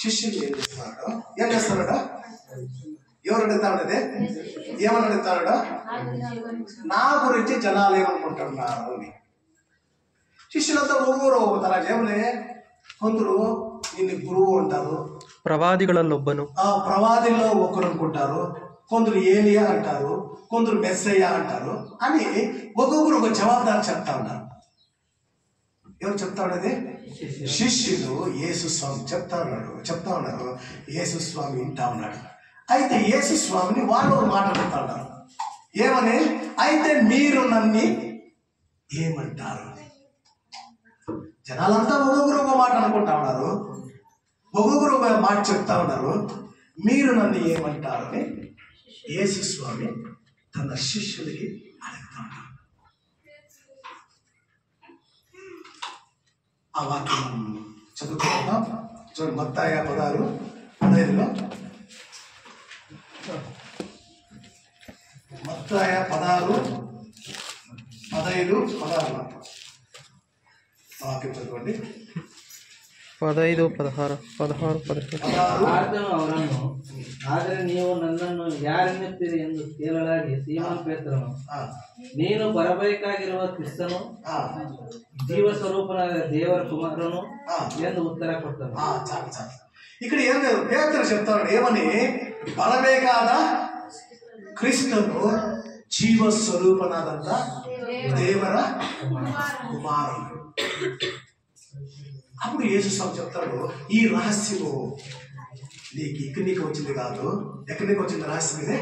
శిష్యులు ఏం చేస్తున్నాడు? ఎవరు అడుగుతాడే? ఏమని అడుగుతాడు? నా గురించి జనాలు ఏమనుకుంటున్నారు అని. శిష్యులంతా ఒక్కొక్కరు ఒక్కొక్కరు ఏమలే. కొందరు నిన్ను గురువు అంటారు, ప్రవాదిಗಳಲ್ಲೊಬ್ಬನು, ప్రవాదిలో ఒకరు అనుకుంటారు, కొందరు ఏలియా అంటారు, కొందరు మెస్సయ్య అంటారు అని ఒక్కొక్కరు ఒక జవాబుదారు చెప్తా ఉన్నారు. ఎవరు చెప్తా ఉన్నది? శిష్యులు యేసు స్వామి చెప్తా ఉన్నారు. యేసు స్వామి వింటా ఉన్నాడు. అయితే యేసు స్వామిని వాళ్ళు మాట్లాడుతూ ఉన్నారు. ఏమని? అయితే మీరు నన్ను ఏమంటారు? జనాలంతా ఒక్కొక్కరు ఒక మాట అనుకుంటా ఉన్నారు, ఒక్కొక్కరు ఒక మాట చెప్తా ఉన్నారు. మీరు నన్ను ఏమంటారు అని యేసు స్వామి తన శిష్యులకి అడుగుతా ఉన్నారు. ఆ వాక్యం చదువుకుంటాం. చూడండి, మత్తయి 16:15. మత్తయి 16:15 వాక్యం చదవండి. 15:16 ಆದರೆ ನೀವು ನನ್ನನ್ನು ಯಾರೆನ್ನುತ್ತೀರಿ ಎಂದು ಕೇಳಲಾಗಿ ಸೀಮೋನ್ ಪೇತ್ರನು, ನೀನು ಬರಬೇಕಾಗಿರುವ ಕ್ರಿಸ್ತನು, ಜೀವ ಸ್ವರೂಪನಾದ ದೇವರ ಕುಮಾರನು ಎಂದು ಉತ್ತರ ಕೊಟ್ಟನು. ఇక్కడ ఏం లేదు, పేతురు చెప్తాడు ఏమని? బలಬೇಕಾದ క్రిస్తును, జీవ స్వరూపనాదంత దేవర కుమారుడు. అప్పుడు యేసు స్వామి చెప్తాడు, ఈ రహస్యము నీకు ఇక్కడికి వచ్చింది కాదు. ఎక్కడికి వచ్చింది రహస్యం? ఇది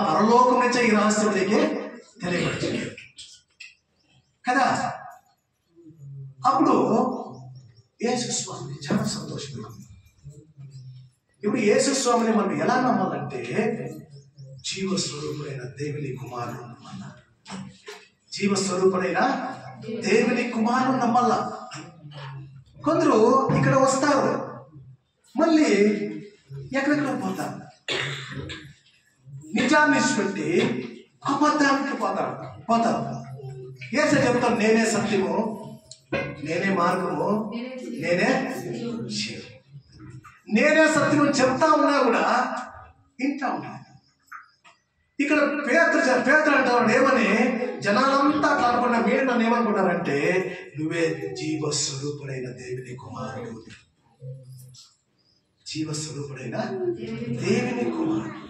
పరలోకం నుంచే ఈ రహస్యం నీకు తెలియపరిచింది కదా. అప్పుడు యేసు స్వామిని చాలా సంతోషంగా. ఇప్పుడు యేసు స్వామిని మనం ఎలా నమ్మాలంటే జీవస్వరూపుడైన దేవుని కుమారుడు నమ్మల్లా. జీవస్వరూపుడైన దేవుని కుమారుడు నమ్మల్లా. కొందరు ఇక్కడ వస్తారు, మళ్ళీ ఎక్కడెక్కడ పోతారు. నిజాన్ని పెట్టి అబద్ధానికి పోతారు. యేసు చెప్తాను, నేనే సత్యము, నేనే మార్గము, నేనే సత్యము చెప్తా ఉన్నా కూడా వింటా ఉన్నా. ఇక్కడ పేతురు అంటారు ఏమని? జనాలంతా అట్లా అనుకున్నా, మీరు నన్ను ఏమనుకున్నారంటే నువ్వే జీవస్వరూపుడైన దేవుని కుమారుడు, జీవస్వరూపుడైన దేవుని కుమారుడు.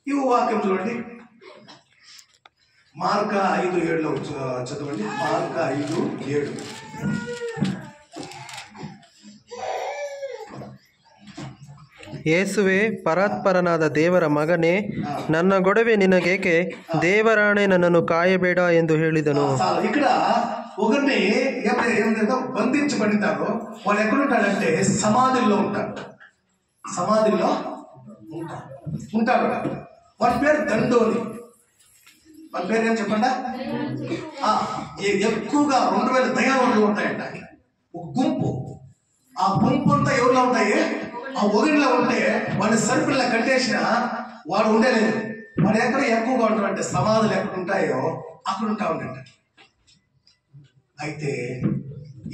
ఈ వాక్యం చూడండి, మార్కా 5:7 చదవండి. మార్కా 5:7. ಯೇಸುವೆ, ಪರಾತ್ಪರನಾದ ದೇವರ ಮಗನೇ, ನನ್ನ ಗೊಡವೆ ನಿನಗೇಕೆ? ದೇವರಾಣೆ ನನ್ನನ್ನು ಕಾಯಬೇಡ ಎಂದು ಹೇಳಿದನು. ఇక్కడ ఒకరిని ఏమైనా బంధించబడితారో వాళ్ళు ఎక్కడుంటాడంటే సమాధిలో ఉంటాడు. వాడి పేరు దండోని. వాడి పేరు ఏం చెప్పండి? ఎక్కువగా 2000 దయ్యాలు ఉంటాయంట. ఒక గుంపు. ఆ గుంపు అంతా ఎవరిలో ఉంటాయి? ఆ ఒగిరిలో ఉంటే వాడిని సరుకుల్లో కట్టేసిన వాడు ఉండలేదు. వాడు ఎక్కడ ఎక్కువగా ఉంటాడంటే సమాధులు ఎక్కడ ఉంటాయో అక్కడ ఉంటా ఉంటాడు. అయితే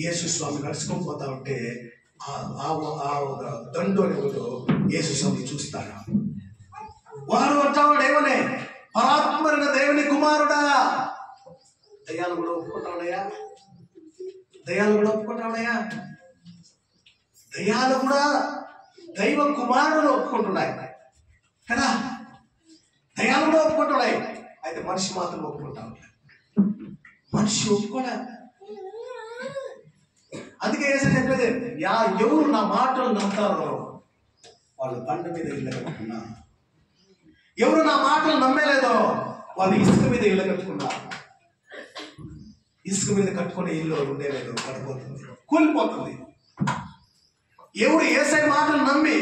యేసు స్వామి నడుచుకొని పోతా ఉంటే దండోని యేసు స్వామి చూస్తాడు. వాడు అంటాడు ఏమనే? పరాత్మరైన దేవుని కుమారుడా. దయ్యాలు కూడా ఒప్పుకుంటావునయ్యా, దయ్యాలు కూడా దైవ కుమారుడు ఒప్పుకుంటున్నాయి కదా. దయ్యాలు కూడా ఒప్పుకుంటున్నాయి. అయితే మనిషి మాత్రం ఒప్పుకుంటా ఉంటాయి. మనిషి ఒప్పుకోలే. అందుకే ఏసే చెప్పేది, ఎవరు నా మాటలు నమ్ముతారో వాళ్ళు బండ మీద ఇళ్ళ కట్టుకున్నారు. ఎవరు నా మాటలు నమ్మేలేదో వాళ్ళు ఇసుక మీద ఇళ్ళ కట్టుకున్నారు. ఇసుక మీద కట్టుకునే ఇల్లు ఉండేలేదు, పడిపోతుంది, కూలిపోతుంది. ఎవరు యేసయ్య మాటలు నమ్మి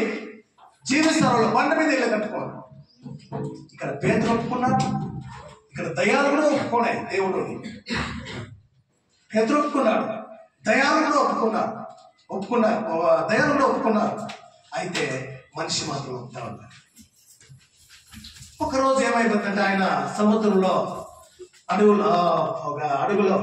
జీవిస్తారు వాళ్ళు బండ మీద ఇళ్ళ కట్టుకోవాలి. ఇక్కడ పేతురు ఒప్పుకున్నారు, ఇక్కడ దయ్యాలు కూడా ఒప్పుకున్నాయి. దేవుడు పేతురు ఒప్పుకున్నాడు, దయ్యాలు కూడా ఒప్పుకున్నారు. అయితే మనిషి మాత్రం ఒప్పుతా ఉన్నారు. ఒకరోజు ఏమైపోతుందంటే ఆయన సముద్రంలో ఒక అడుగులో